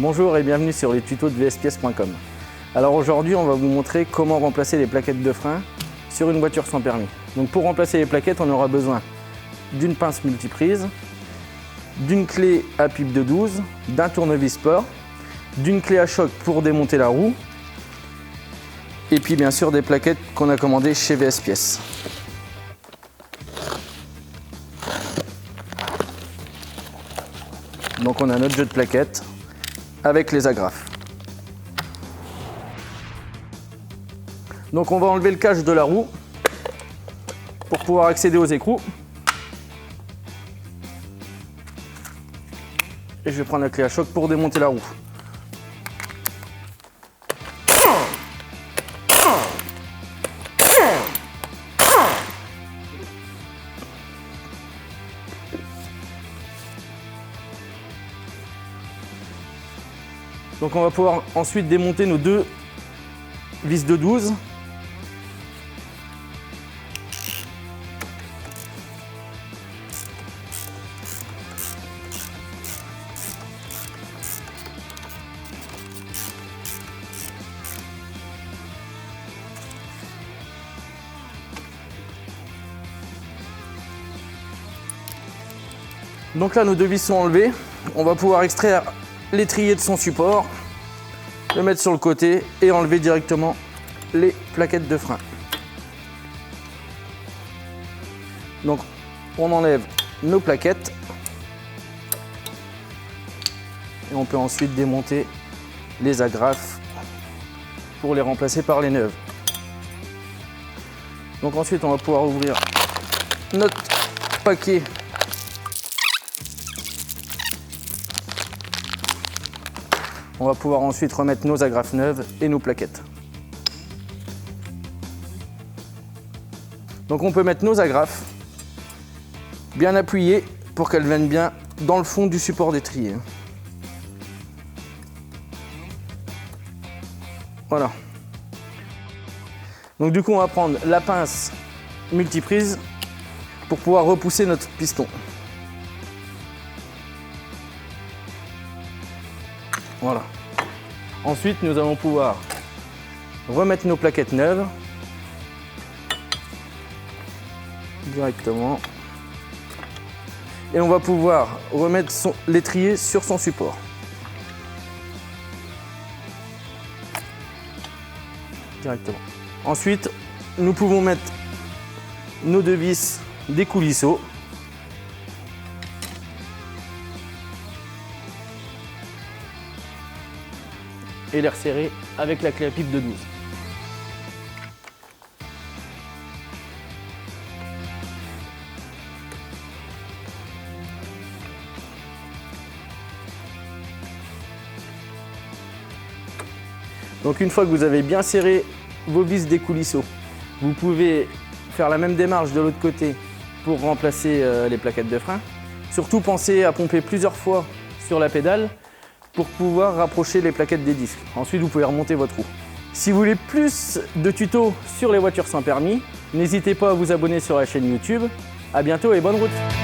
Bonjour et bienvenue sur les tutos de vspièces.com. Alors aujourd'hui on va vous montrer comment remplacer les plaquettes de frein sur une voiture sans permis. Donc pour remplacer les plaquettes on aura besoin d'une pince multiprise, d'une clé à pipe de 12, d'un tournevis sport, d'une clé à choc pour démonter la roue et puis bien sûr des plaquettes qu'on a commandées chez VS Pièces. Donc on a notre jeu de plaquettes avec les agrafes. Donc on va enlever le cache de la roue pour pouvoir accéder aux écrous. Et je vais prendre la clé à choc pour démonter la roue. Donc on va pouvoir ensuite démonter nos deux vis de 12. Donc là nos deux vis sont enlevées. On va pouvoir extraire l'étrier de son support, le mettre sur le côté et enlever directement les plaquettes de frein. Donc on enlève nos plaquettes et on peut ensuite démonter les agrafes pour les remplacer par les neuves. Donc ensuite on va pouvoir ouvrir notre paquet . On va pouvoir ensuite remettre nos agrafes neuves et nos plaquettes. Donc on peut mettre nos agrafes bien appuyées pour qu'elles viennent bien dans le fond du support d'étrier. Voilà. Donc du coup on va prendre la pince multiprise pour pouvoir repousser notre piston. Voilà. Ensuite, nous allons pouvoir remettre nos plaquettes neuves directement. Et on va pouvoir remettre l'étrier sur son support. Directement. Ensuite, nous pouvons mettre nos deux vis des coulisseaux. Et les resserrer avec la clé à pipe de 12. Donc une fois que vous avez bien serré vos vis des coulisseaux, vous pouvez faire la même démarche de l'autre côté pour remplacer les plaquettes de frein. Surtout pensez à pomper plusieurs fois sur la pédale pour pouvoir rapprocher les plaquettes des disques. Ensuite, vous pouvez remonter votre roue. Si vous voulez plus de tutos sur les voitures sans permis, n'hésitez pas à vous abonner sur la chaîne YouTube. À bientôt et bonne route!